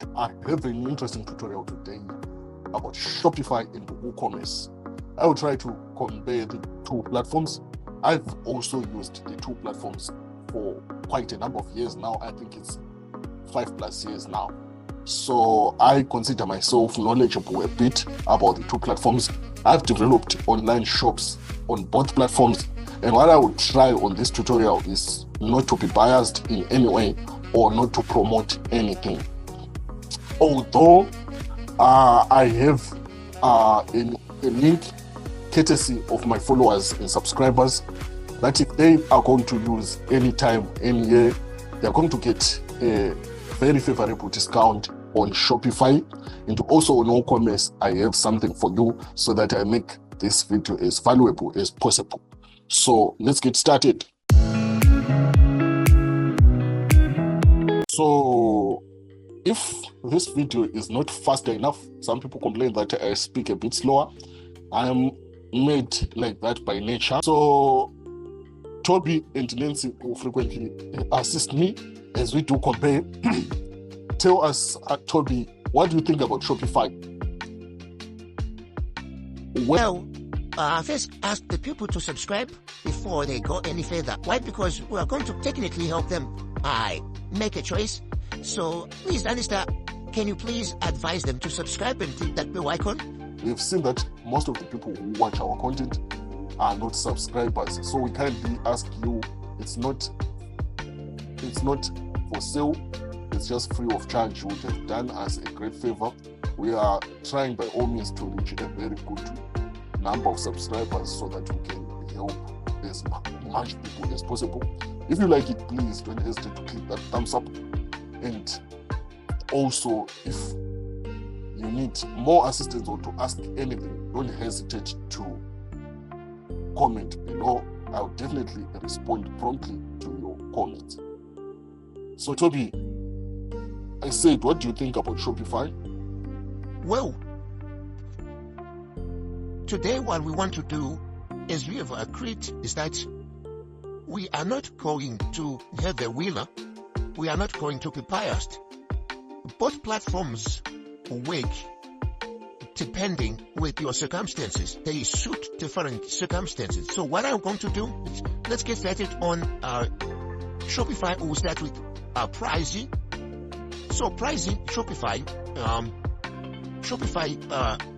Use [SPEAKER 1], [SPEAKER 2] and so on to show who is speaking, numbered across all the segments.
[SPEAKER 1] I have an interesting tutorial today about Shopify and WooCommerce. I will try to compare the two platforms. I've also used the two platforms for quite a number of years now. I think it's 5+ years now. So I consider myself knowledgeable a bit about the two platforms. I've developed online shops on both platforms, and what I will try on this tutorial is not to be biased in any way or not to promote anything. Although I have a link courtesy of my followers and subscribers that if they are going to use any time, any year, they're going to get a very favorable discount on Shopify. And also on WooCommerce, I have something for you so that I make this video as valuable as possible. So let's get started. So if this video is not fast enough, some people complain that I speak a bit slower. I am made like that by nature. So Toby and Nancy will frequently assist me as we do compare. Tell us, Toby, what do you think about Shopify?
[SPEAKER 2] Well, first ask the people to subscribe before they go any further. Why? Because we are going to technically help them make a choice. So please, Anista, can you please advise them to subscribe and click that bell icon?
[SPEAKER 1] We've seen that most of the people who watch our content are not subscribers. So we kindly ask you, it's not for sale. It's just free of charge. You would have done us a great favor. We are trying by all means to reach a very good number of subscribers so that we can help as much people as possible. If you like it, please don't hesitate to click that thumbs up. And also, if you need more assistance or to ask anything, don't hesitate to comment below. I'll definitely respond promptly to your comments. So Toby, I said, what do you think about Shopify?
[SPEAKER 2] Well, today what we want to do, as we have agreed, is that we are not going to have the wheeler. We are not going to be biased. Both platforms work depending with your circumstances. They suit different circumstances. So what I'm going to do is, let's get started on Shopify. We'll start with pricing. So pricing, Shopify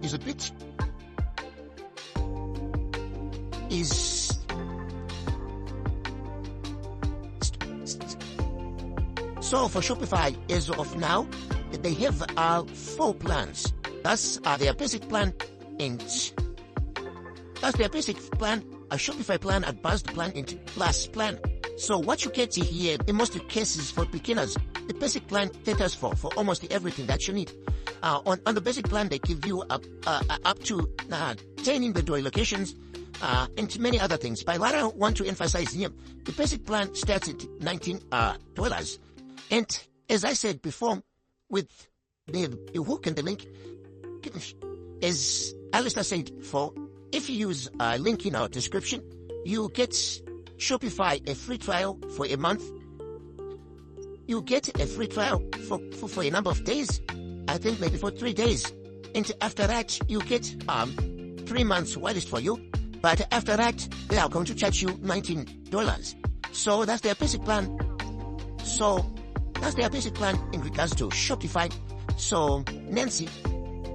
[SPEAKER 2] is a bit So for Shopify, as of now, they have 4 plans. That's their basic plan, and that's their basic plan, a Shopify plan, advanced plan, and plus plan. So what you get here, in most cases for beginners, the basic plan caters for almost everything that you need. On the basic plan, they give you up to 10 inventory locations, and many other things. But what I want to emphasize here, the basic plan starts at $19. And as I said before, with the hook and the link, as Alistair said before, if you use a link in our description, you get Shopify a free trial for a month. You get a free trial for a number of days. I think maybe for 3 days. And after that, you get 3 months whitelist for you. But after that, they are going to charge you $19. So that's their basic plan. That's their basic plan in regards to Shopify. So, Nancy,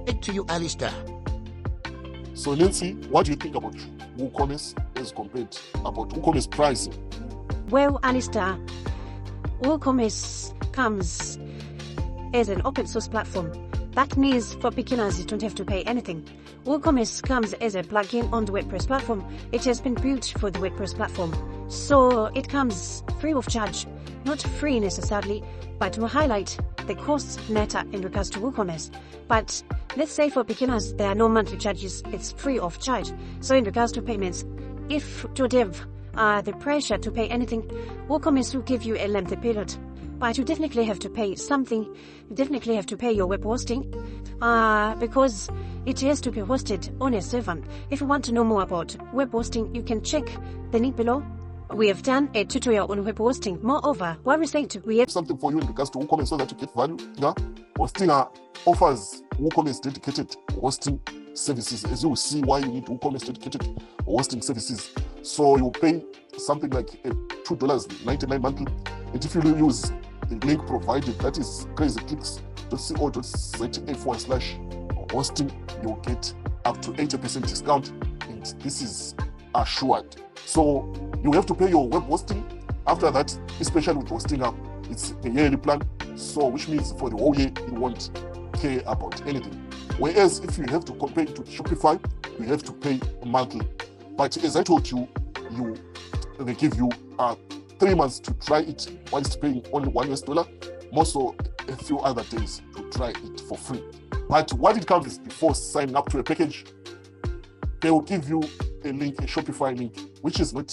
[SPEAKER 2] back to you, Alistair.
[SPEAKER 1] So Nancy, what do you think about WooCommerce as compared about WooCommerce pricing?
[SPEAKER 3] Well, Alistair, WooCommerce comes as an open source platform. That means for beginners, you don't have to pay anything. WooCommerce comes as a plugin on the WordPress platform. It has been built for the WordPress platform. So it comes free of charge. Not free necessarily, but to highlight the costs matter in regards to WooCommerce. But let's say for beginners, there are no monthly charges. It's free of charge. So in regards to payments, if you don't have the pressure to pay anything, WooCommerce will give you a lengthy period. But you definitely have to pay something. You definitely have to pay your web hosting because it has to be hosted on a server. If you want to know more about web hosting, you can check the link below. We have done a tutorial on web hosting. Moreover, what we said, we have
[SPEAKER 1] Something for you in regards to WooCommerce so that you get value. Yeah? Hostinger offers WooCommerce dedicated hosting services. As you will see why you need WooCommerce dedicated hosting services. So you pay something like $2.99 monthly. And if you use the link provided, that is crazyclicks.co.za/hosting, you'll get up to 80% discount. And this is assured. So you have to pay your web hosting. After that, especially with Hostinger, it's a yearly plan. So which means for the whole year, you won't care about anything. Whereas if you have to compare it to Shopify, you have to pay monthly. But as I told you, they give you 3 months to try it whilst paying only $1, more so a few other days to try it for free. But what it comes is before signing up to a package, they will give you a link, a Shopify link, which is not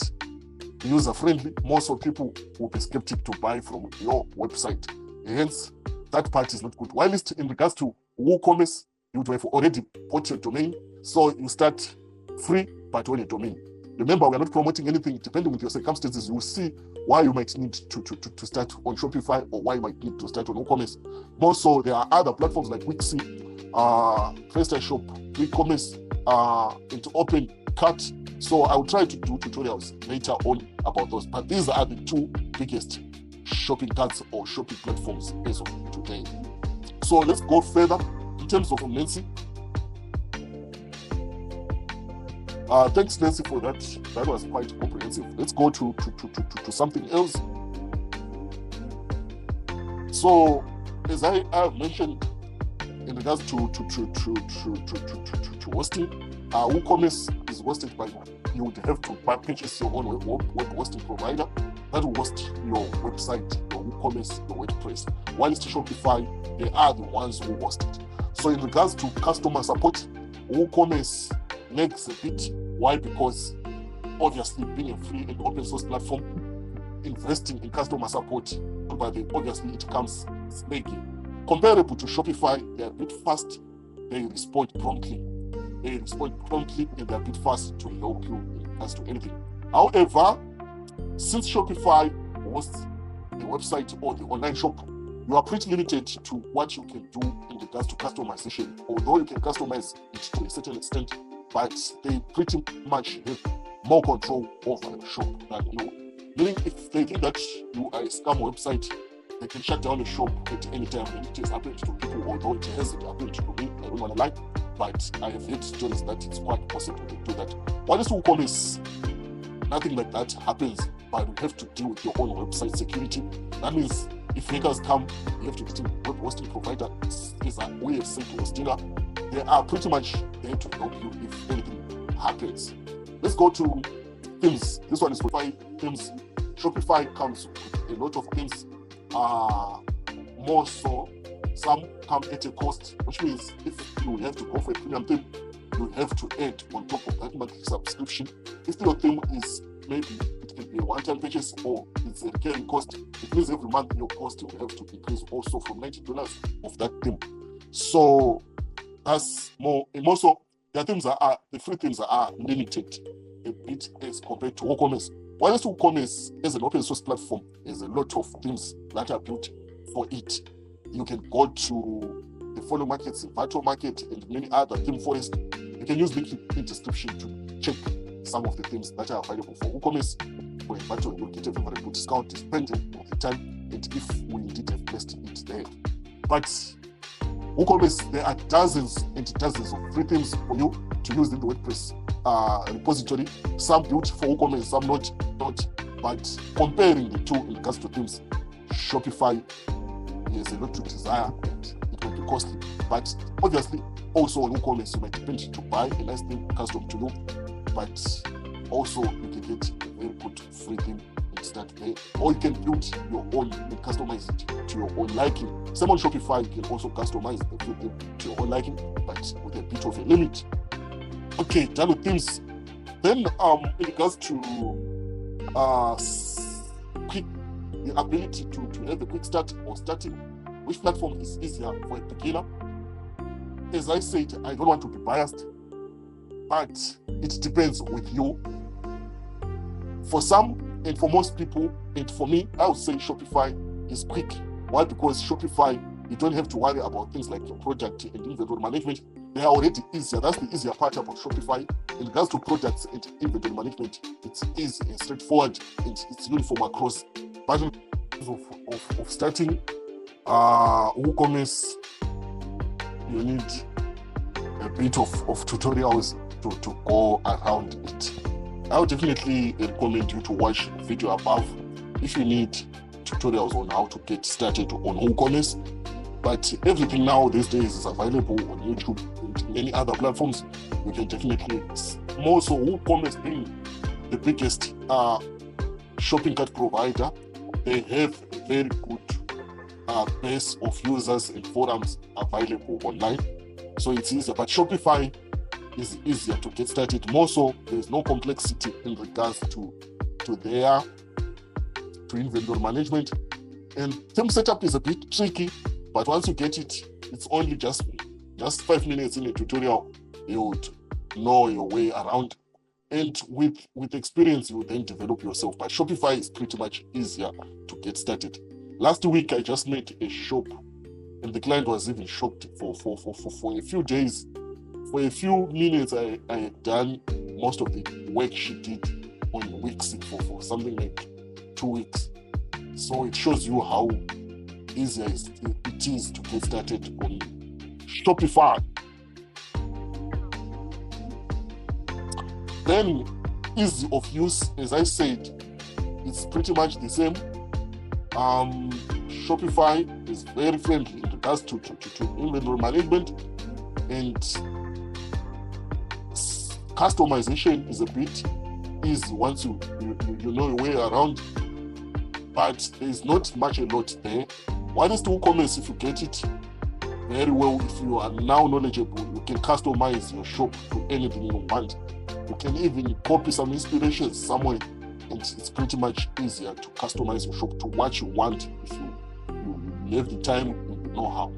[SPEAKER 1] user-friendly. Most of people will be skeptic to buy from your website. Hence, that part is not good. Whilst in regards to WooCommerce, you would have already bought your domain, so you start free but on a domain. Remember, we are not promoting anything. Depending on your circumstances, you will see why you might need to start on Shopify or why you might need to start on WooCommerce. More so, there are other platforms like Wixi, PrestaShop, Ecommerce, into Open Cut. So I will try to do tutorials later on about those. But these are the two biggest shopping carts or shopping platforms as of today. So let's go further in terms of Nancy. Thanks, Nancy, for that. That was quite comprehensive. Let's go to something else. So, as I have mentioned, in regards to hosting, WooCommerce is hosted by, you would have to purchase your own web hosting provider that will host your website, your WooCommerce, your WordPress. Whilst Shopify, they are the ones who host it. So in regards to customer support, WooCommerce makes a bit. Why? Because obviously being a free and open source platform, investing in customer support, but obviously it comes snaky. Comparable to Shopify, they're a bit fast, they respond promptly. And they're a bit fast to help you as to anything. However, since Shopify hosts the website or the online shop, you are pretty limited to what you can do in regards to customization. Although you can customize it to a certain extent, but they pretty much have more control over the shop than you. Meaning, if they think that you are a scam website, they can shut down the shop at any time. And it has happened to people, although it hasn't happened to me. I don't want to lie, but I have heard stories that it's quite possible to do that. What is WooCommerce? Nothing like that happens, but you have to deal with your own website security. That means if hackers come, you have to get a web hosting provider. Is a way of saying to Hostinger, they are pretty much there to help you if anything happens. Let's go to themes. This one is Shopify themes. Shopify comes with a lot of themes. More so, some come at a cost, which means if you have to go for a premium theme, you have to add on top of that monthly subscription. If your theme is maybe it can be a one-time purchase or it's a recurring cost, it means every month your cost will have to increase also from $90 of that theme. So that's more, and also the themes are the free themes are limited a bit as compared to WooCommerce. While WooCommerce as an open source platform has a lot of themes that are built for it. You can go to the follow markets, Vato Market, and many other theme forests. You can use link in description to check some of the themes that are available for WooCommerce. For Vato, you'll get a very good discount depending on the time and if we indeed have placed it there. But WooCommerce, there are dozens and dozens of free themes for you to use in the WordPress repository. Some built for WooCommerce, some not. But comparing the two in regards to themes, Shopify has a lot to desire and it will be costly. But obviously, also on WooCommerce, you might depend to buy a nice theme custom to you, but also you can get a very good free theme and start there. Or you can build your own and customize it to your own liking. Same on Shopify, you can also customize the free theme to your own liking, but with a bit of a limit. Okay, done with themes. Then in regards to the ability to have a quick start or starting, which platform is easier for a beginner? As I said, I don't want to be biased, but it depends with you. For some and for most people, and for me, I would say Shopify is quick. Why? Because Shopify You don't have to worry about things like your product and inventory management. They are already easier. That's the easier part about Shopify. In regards to products and inventory management, it's easy and straightforward, and it's uniform across. But in terms of starting WooCommerce, you need a bit of tutorials to go around it. I would definitely recommend you to watch the video above if you need tutorials on how to get started on WooCommerce. But everything now these days is available on YouTube and any other platforms. You can definitely, more so WooCommerce being the biggest shopping cart provider, they have a very good base of users and forums available online. So it's easier, but Shopify is easier to get started. More so, there's no complexity in regards to their inventory management. And theme setup is a bit tricky, but once you get it, it's only just 5 minutes in a tutorial. You would know your way around, and with experience, you will then develop yourself. But Shopify is pretty much easier to get started. Last week, I just made a shop, and the client was even shocked for a few days. For a few minutes, I had done most of the work she did on Wix for something like 2 weeks. So it shows you how easy it is to get started on Shopify. Then ease of use, as I said, it's pretty much the same. Shopify is very friendly in regards to inventory management, and customization is a bit easy once you know your way around, but there's not much a lot there. What is WooCommerce? If you get it very well, if you are now knowledgeable, you can customize your shop to anything you want. You can even copy some inspirations somewhere, and it's pretty much easier to customize your shop to what you want if you have the time and the know-how.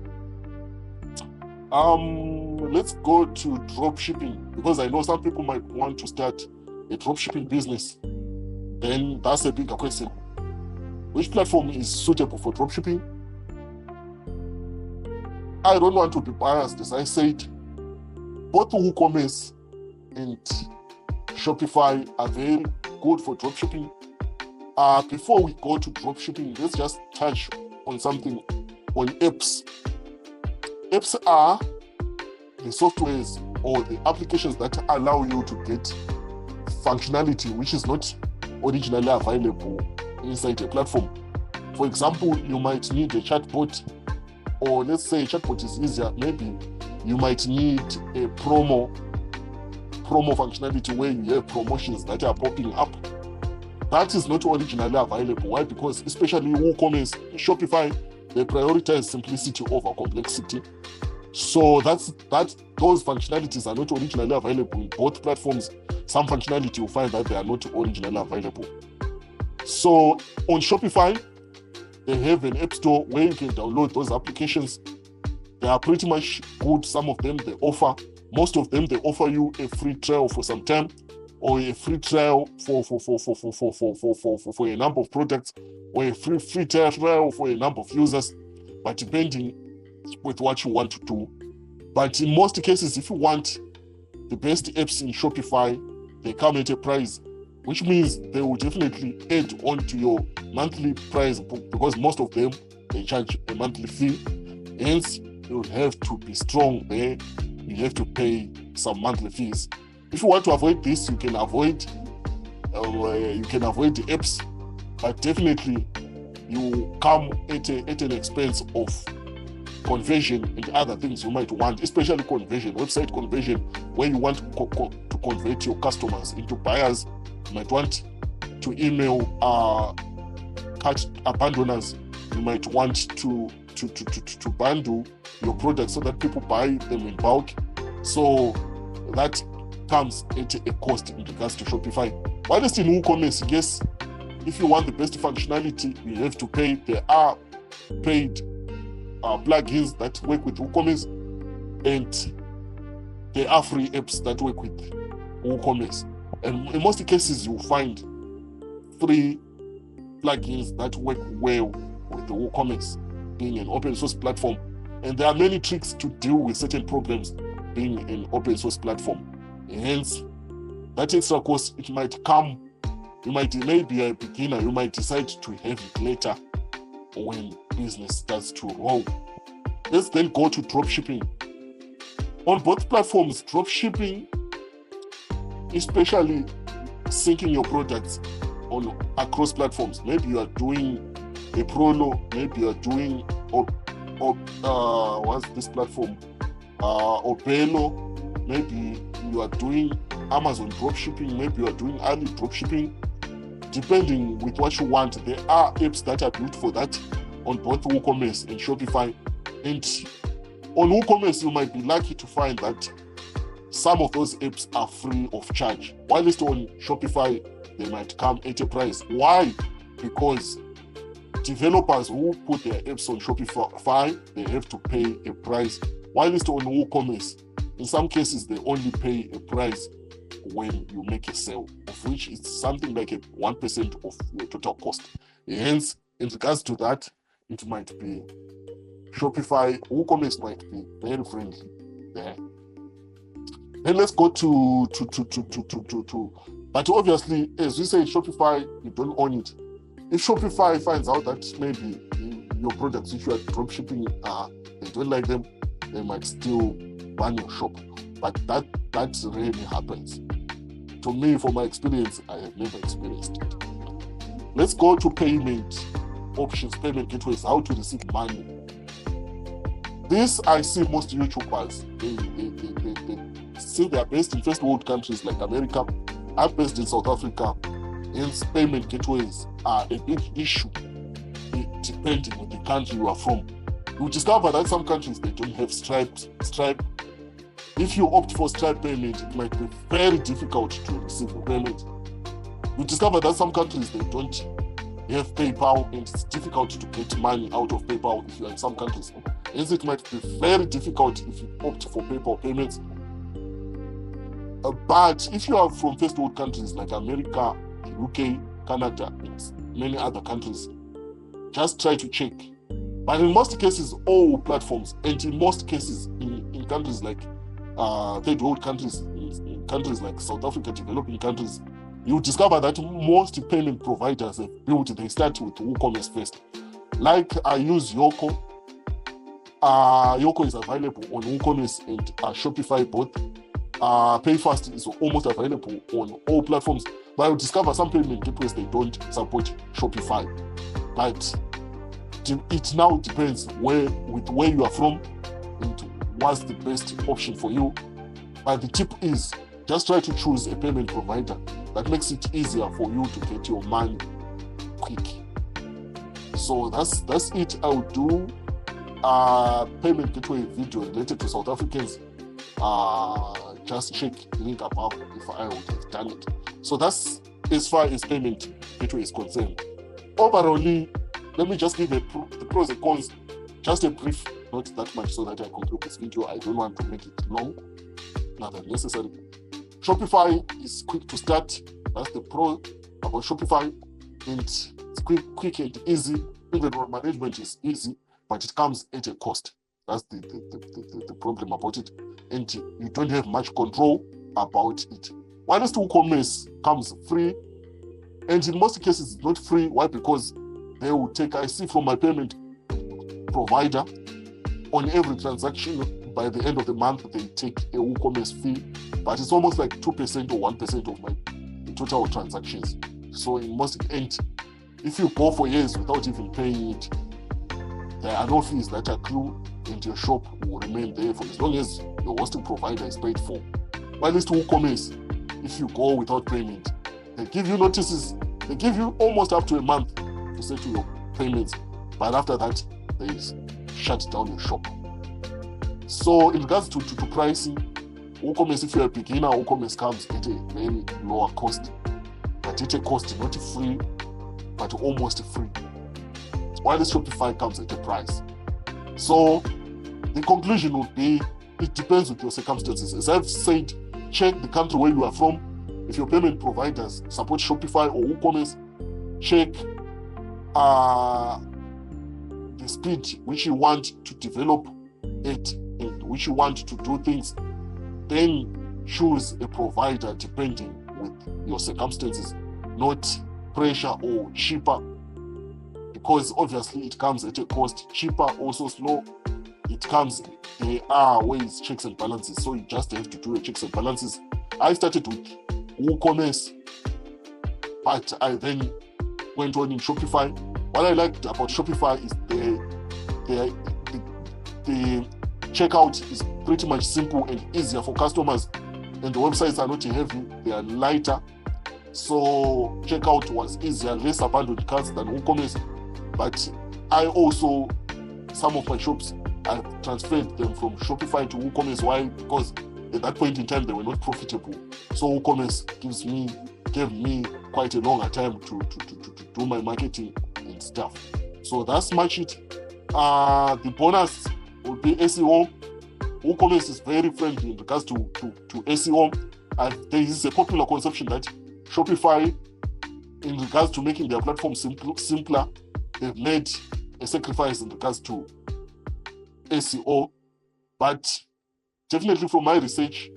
[SPEAKER 1] Let's go to dropshipping, because I know some people might want to start a dropshipping business. Then that's a bigger question. Which platform is suitable for dropshipping? I don't want to be biased, as I said. Both WooCommerce and Shopify are very good for dropshipping. Before we go to dropshipping, let's just touch on something on apps. Apps are the softwares or the applications that allow you to get functionality which is not originally available inside a platform. For example, you might need a chatbot, or let's say a chatbot is easier. Maybe you might need a promo functionality where you have promotions that are popping up. That is not originally available. Why? Because especially WooCommerce, Shopify, they prioritize simplicity over complexity. So those functionalities are not originally available in both platforms. Some functionality you'll find that they are not originally available. So on Shopify, they have an app store where you can download those applications. They are pretty much good. Some of them most of them they offer you a free trial for some time, or a free trial for a number of products, or a free trial for a number of users, but depending with what you want to do. But in most cases, if you want the best apps in Shopify, they come at a price, which means they will definitely add on to your monthly price, because most of them, they charge a monthly fee. Hence, you have to be strong there. You have to pay some monthly fees. If you want to avoid this, you can avoid the apps, but definitely you come at an expense of conversion and other things you might want, especially conversion, website conversion, where you want to convert your customers into buyers. You might want to email cart abandoners. You might want to bundle your products so that people buy them in bulk. So that comes at a cost in regards to Shopify. While it's in WooCommerce, yes, if you want the best functionality, you have to pay. There are paid plugins that work with WooCommerce, and there are free apps that work with WooCommerce. And in most cases, you'll find free plugins that work well with the WooCommerce. being an open source platform, and there are many tricks to deal with certain problems being an open source platform. Hence, that extra cost, it might come. You may be a beginner, you might decide to have it later when business starts to roll. Let's then go to dropshipping. On both platforms, dropshipping, especially syncing your products across platforms. Maybe you are doing a Prolo, maybe you are doing what's this platform? Opelo, maybe you are doing Amazon dropshipping, maybe you are doing Ali dropshipping. Depending with what you want, there are apps that are built for that on both WooCommerce and Shopify. And on WooCommerce, you might be lucky to find that some of those apps are free of charge. While on Shopify, they might come at a price. Why? Because developers who put their apps on Shopify, they have to pay a price. While on WooCommerce, in some cases, they only pay a price when you make a sale, of which is something like 1% of your total cost. Hence, in regards to that, it might be Shopify, WooCommerce might be very friendly there. Then let's go to but obviously, as we say, Shopify, you don't own it. If Shopify finds out that maybe your products which you are dropshipping, they don't like them, they might still ban your shop. But that rarely happens. To me, from my experience, I have never experienced it. Let's go to payment options, payment gateways, how to receive money. This I see most YouTubers, they say they are based in first world countries like America, are based in South Africa. Hence, payment gateways are a big issue depending on the country you are from. You discover that some countries, they don't have Stripe. If you opt for Stripe payment, it might be very difficult to receive a payment. You discover that some countries, they don't have PayPal, and it's difficult to get money out of PayPal if you're in some countries. Hence, it might be very difficult if you opt for PayPal payments. But if you are from first world countries like America, UK, Canada, and many other countries, just try to check. But in most cases, all platforms, and in most cases, in countries like third world countries, in countries like South Africa, developing countries, you discover that most payment providers have built, they start with WooCommerce first. Like I use Yoko. Yoko is available on WooCommerce and Shopify both. PayFast is almost available on all platforms. But you discover some payment gateways, they don't support Shopify. But it now depends where you are from and what's the best option for you. But the tip is just try to choose a payment provider that makes it easier for you to get your money quick. So that's it. I will do a payment gateway video related to South Africans. Just check the link above if I would have done it. So that's as far as payment gateway is concerned. Overall, let me just give the pros and cons, just a brief, not that much, so that I conclude this video. I don't want to make it long, not than necessary. Shopify is quick to start. That's the pro about Shopify. And it's quick and easy. Inventory management is easy, but it comes at a cost. That's the problem about it. And you don't have much control about it. While WooCommerce comes free, and in most cases it's not free. Why? Because they will take, I see from my payment provider, on every transaction, by the end of the month, they take a WooCommerce fee, but it's almost like 2% or 1% of my total transactions. So in most, and if you go for years without even paying it, there are no fees that accrue, and your shop will remain there for as long as your hosting provider is paid for. While WooCommerce, if you go without payment, they give you notices. They give you almost up to a month to settle your payments, but after that, they shut down your shop. So in regards to pricing, WooCommerce, if you're a beginner, WooCommerce comes at a very lower cost, but at a cost not free, but almost free. While the Shopify comes at a price. So the conclusion would be, it depends on your circumstances. As I've said, check the country where you are from. If your payment providers support Shopify or WooCommerce, check the the speed which you want to develop it and which you want to do things, then choose a provider depending with your circumstances, not pressure or cheaper, because obviously it comes at a cost. Cheaper, also slow, it comes, there are ways, checks and balances, so you just have to do a checks and balances. I started with WooCommerce, but I then went on in Shopify. What I liked about Shopify is the checkout is pretty much simple and easier for customers, and the websites are not heavy, they are lighter, so checkout was easier, less abandoned carts than WooCommerce. But I also, some of my shops, I've transferred them from Shopify to WooCommerce. Why? Because at that point in time they were not profitable, so WooCommerce gave me quite a longer time to do my marketing and stuff. So that's much it. The bonus will be SEO. WooCommerce is very friendly in regards to SEO. There is a popular conception that Shopify, in regards to making their platform simpler, they've made a sacrifice in regards to SEO. But definitely from my research,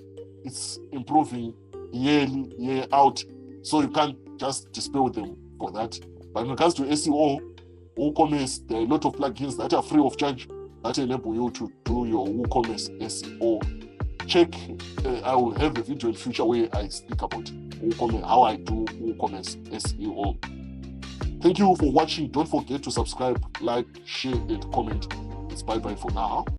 [SPEAKER 1] it's improving yearly, year out. So you can't just despair with them for that. But in regards to SEO, WooCommerce, there are a lot of plugins that are free of charge that enable you to do your WooCommerce SEO. Check, I will have a video in future where I speak about WooCommerce, how I do WooCommerce SEO. Thank you for watching. Don't forget to subscribe, like, share, and comment. It's bye-bye for now.